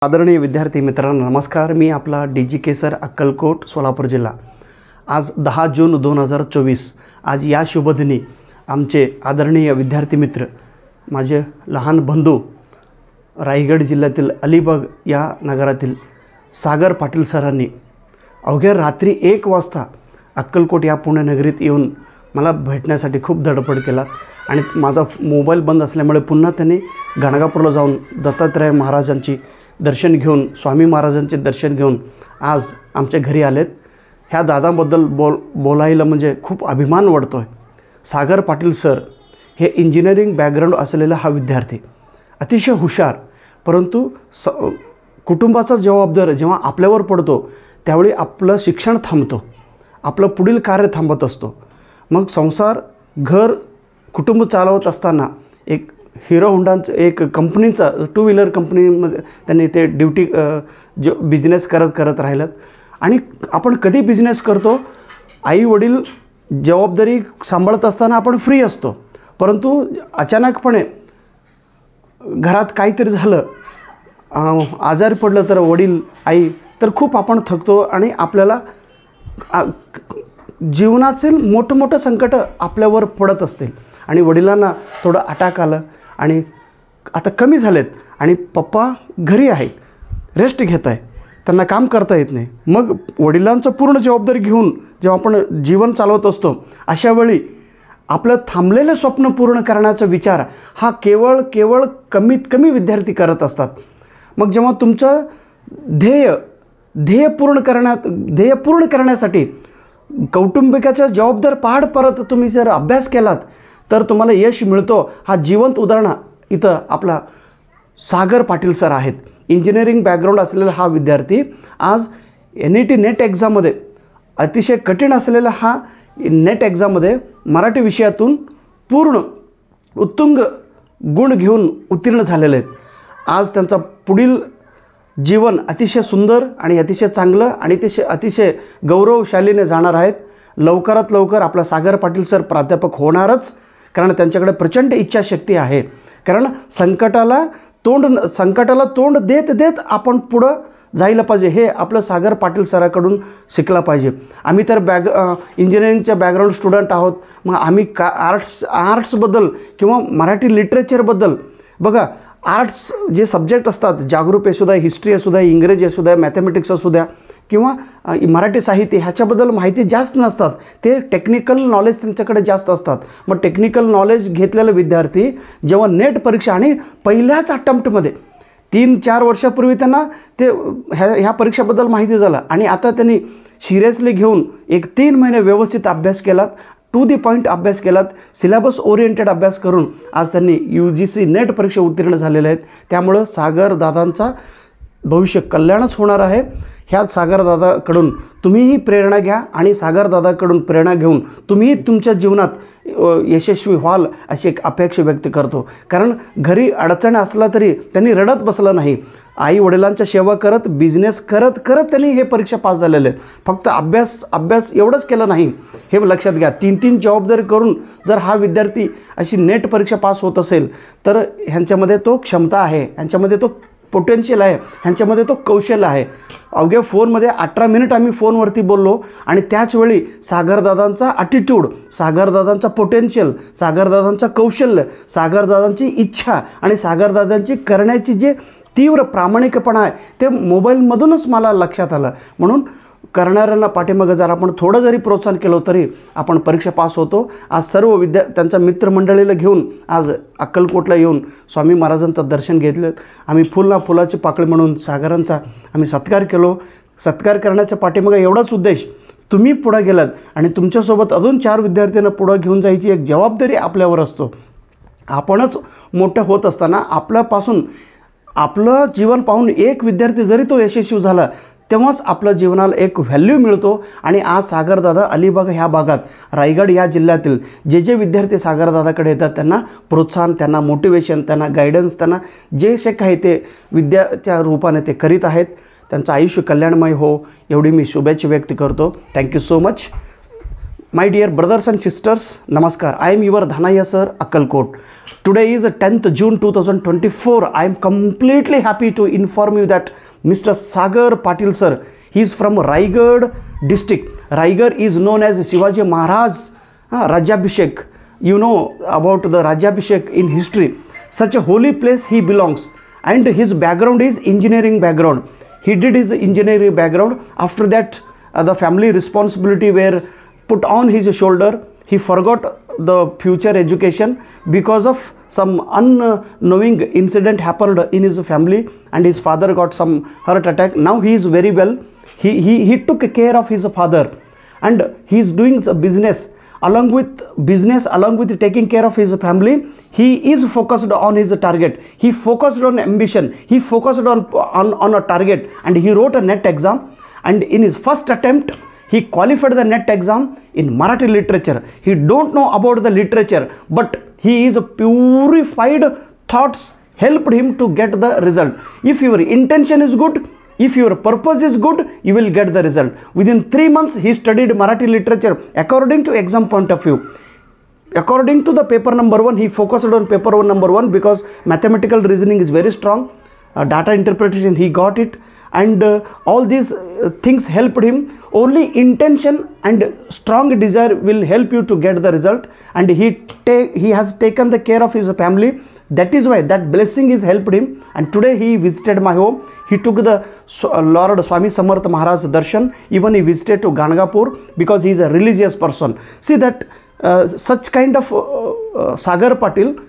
आदरणीय विद्यार्थी मित्रांनो नमस्कार। मी आपला DG सर अक्कलकोट सोलापूर जिल्हा। आज 10 जून 2024 आज या शुभदिनी आमचे आदरणीय विद्यार्थी मित्र माझे लहान बंधू रायगड जिल्ह्यातील अलिबाग या नगरातील सागर पाटील सरांनी अवघ्या रात्री 1 वाजता अक्कलकोट या पुणे नगरीत येऊन मला भेटण्यासाठी खूप धडपड केला आणि माझा मोबाईल बंद असल्यामुळे पुन्हा त्यांनी गाणगापूरला जाऊन दत्तात्रय महाराजांची दर्शन घेऊन स्वामी महाराजांचे दर्शन घेऊन आज आमच्या घरी आलेत। ह्या दादाबद्दल बोलायला म्हणजे खूप अभिमान वाटतोय। सागर पाटील सर हे इंजिनिअरिंग बॅकग्राऊंड असलेला हा विद्यार्थी अतिशय हुशार, परंतु कुटुंबाचा जबाबदार जेव्हा आपल्यावर पडतो त्यावेळी आपलं शिक्षण थांबतो, आपलं पुढील कार्य थांबत असतो। मग संसार घर कुटुंब चालवत असताना एक हिरो होंडाचं एक कंपनीचा 2 व्हीलर कंपनीमध्ये त्यांनी ते ड्युटी जो बिझनेस करत राहिलात। आणि आपण कधी बिझनेस करतो, आई वडील जबाबदारी सांभाळत असताना आपण फ्री असतो, परंतु अचानकपणे घरात काहीतरी झालं, आजारी पडलं तर वडील आई तर खूप आपण थकतो आणि आपल्याला जीवनाचे मोठमोठे संकट आपल्यावर पडत असतील आणि वडिलांना थोडं अटॅक आलं आणि आता कमी झालेत आणि पप्पा घरी आहेत, रेस्ट घेत आहे, त्यांना काम करता येत नाही। मग वडिलांचं पूर्ण जबाबदारी घेऊन जेव्हा आपण जीवन चालवत असतो अशा वेळी आपलं थांबलेलं स्वप्न पूर्ण करण्याचा विचार हा केवळ कमीत कमी विद्यार्थी करत असतात। मग जेव्हा तुमचं ध्येय पूर्ण करण्यासाठी कौटुंबिकाच्या जबाबदार पार परत तुम्ही जर अभ्यास केलात तर तुम्हाला यश मिळतो। हा जिवंत उदाहरण इथं आपला सागर पाटील सर आहेत। इंजिनिअरिंग बॅकग्राऊंड असलेला हा विद्यार्थी आज NET नेट एक्झाममध्ये अतिशय कठीण असलेला हा नेट एक्झाममध्ये मराठी विषयातून पूर्ण उत्तुंग गुण घेऊन उत्तीर्ण झालेले आहेत। आज त्यांचा पुढील जीवन अतिशय सुंदर आणि अतिशय चांगलं आणि अतिशय गौरवशालीने जाणार आहेत। लवकरात लवकर आपला सागर पाटील सर प्राध्यापक होणारच, कारण त्यांच्याकडे प्रचंड इच्छाशक्ती आहे। कारण संकटाला तोंड देत आपण पुढं जायला पाहिजे, हे आपलं सागर पाटील सराकडून शिकला पाहिजे। आम्ही तर इंजिनिअरिंगच्या बॅकग्राऊंड स्टुडंट आहोत, मग आम्ही आर्ट्सबद्दल किंवा मराठी लिटरेचरबद्दल बघा, आर्ट्स जे सब्जेक्ट असतात, जागरूक असू द्या, हिस्ट्री असू द्या, इंग्रजी असू द्या, मॅथमॅटिक्स असू द्या किंवा मराठी साहित्य, ह्याच्याबद्दल माहिती जास्त नसतात, ते टेक्निकल नॉलेज त्यांच्याकडे जास्त असतात। मग टेक्निकल नॉलेज घेतलेला विद्यार्थी जेव्हा नेट परीक्षा आणि पहिल्याच अटेम्प्टमध्ये 3-4 वर्षापूर्वी त्यांना ते ह्या परीक्षेबद्दल माहिती झालं आणि आता त्यांनी सिरियसली घेऊन एक 3 महिने व्यवस्थित अभ्यास केलात, टू दी पॉईंट अभ्यास केलात, सिलेबस ओरिएंटेड अभ्यास करून आज त्यांनी UGC नेट परीक्षा उत्तीर्ण झालेले आहेत। त्यामुळं सागर दादांचा भविष्य कल्याणच होणार आहे। ह्या सागर दादाकडून तुम्हीही प्रेरणा घ्या आणि सागर दादाकडून प्रेरणा घेऊन तुम्हीही तुमच्या जीवनात यशस्वी व्हाल अशी एक अपेक्षा व्यक्त करतो। कारण घरी अडचण असला तरी त्यांनी रडत बसला नाही, आई वडिलांच्या सेवा करत बिझनेस करत त्यांनी हे परीक्षा पास झालेले आहेत। फक्त अभ्यास एवढंच केलं नाही, हे लक्षात घ्या। 3 जबाबदारी करून जर हा विद्यार्थी अशी नेट परीक्षा पास होत असेल तर ह्यांच्यामध्ये तो क्षमता आहे, ह्यांच्यामध्ये तो पोटेन्शियल आहे, ह्यांच्यामध्ये तो कौशल्य आहे। अवघ्या फोनमध्ये 18 मिनिट आम्ही फोनवरती बोललो आणि त्याचवेळी सागरदादांचा ॲटिट्यूड, सागरदादांचा पोटेन्शियल, सागरदादांचा कौशल्य, सागरदादांची इच्छा आणि सागरदादांची करण्याची जे तीव्र प्रामाणिकपणा आहे ते मोबाईलमधूनच मला लक्षात आलं। म्हणून करणाऱ्यांना पाठीमागं जर आपण थोडं जरी प्रोत्साहन केलं तरी आपण परीक्षा पास होतो। आज सर्व त्यांच्या मित्रमंडळीला घेऊन आज अक्कलकोटला येऊन स्वामी महाराजांचं दर्शन घेतलं। आम्ही फुलाची पाकळी म्हणून सागरांचा आम्ही सत्कार केलो। सत्कार करण्याच्या पाठीमागं एवढाच उद्देश, तुम्ही पुढं गेलात आणि तुमच्यासोबत अजून 4 विद्यार्थ्यांना पुढं घेऊन जायची एक जबाबदारी आपल्यावर असतो। आपणच मोठं होत असताना आपल्यापासून आपलं जीवन पाहून एक विद्यार्थी जरी तो यशस्वी झाला तेव्हाच आपल्या जीवनाला एक व्हॅल्यू मिळतो। आणि आज सागरदादा अलिबाग ह्या भागात रायगड या जिल्ह्यातील जे विद्यार्थी सागरदादाकडे येतात त्यांना प्रोत्साहन, त्यांना मोटिवेशन, त्यांना गायडन्स, त्यांना जे काही ते विद्याच्या रूपाने ते करीत आहेत, त्यांचं आयुष्य कल्याणमय हो एवढी मी शुभेच्छा व्यक्त करतो। Thank you so much. My dear brothers and sisters, Namaskar. I am your Dhanaya sir, Akkalkot. Today is 10th June 2024. I am completely happy to inform you that Mr. Sagar Patil sir, he is from Raigad district. Raigad is known as Shivaji Maharaj Rajabhishek. You know about the Rajabhishek in history. Such a holy place he belongs. And his background is engineering background. He did his engineering background. After that, the family responsibility were put on his shoulder. He forgot the future education because of some unknowing incident happened in his family, and his father got some heart attack. Now he is very well. He took care of his father, and he is doing business. Along with taking care of his family, he is focused on his target. He focused on ambition. He focused on a target, and he wrote a NET exam. And in his first attempt, he qualified the NET exam in Marathi literature. He don't know about the literature, but he is purified thoughts helped him to get the result. If your intention is good, if your purpose is good, you will get the result. Within 3 months, he studied Marathi literature according to exam point of view. According to the paper number 1, he focused on paper number 1 because mathematical reasoning is very strong. Data interpretation, he got it. And all these things helped him. Only intention and strong desire will help you to get the result. And he has taken the care of his family. That is why that blessing is helped him. And today he visited my home. He took the Lord Swami Samarth Maharaj darshan. Even he visited to Ganagapur because he is a religious person. See that such kind of Sagar Patil,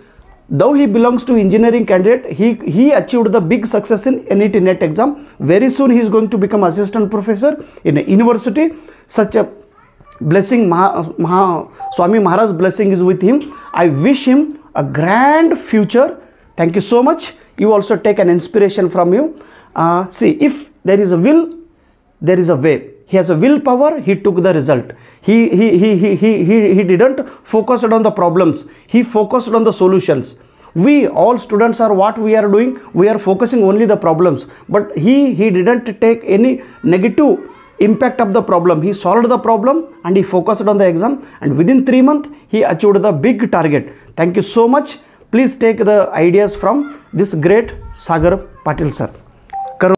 though he belongs to engineering candidate, he achieved the big success in NET NET exam. Very soon he is going to become assistant professor in a university. Such a blessing, Swami Maharaj blessing is with him. I wish him a grand future. Thank you so much. You also take an inspiration from you. See, if there is a will, there is a way. He has a willpower, he took the result. He didn't focus on the problems. He focused on the solutions. We all students are what we are doing. We are focusing only the problems. But he didn't take any negative impact of the problem. He solved the problem and he focused on the exam. And within 3 months, he achieved the big target. Thank you so much. Please take the ideas from this great Sagar Patil sir.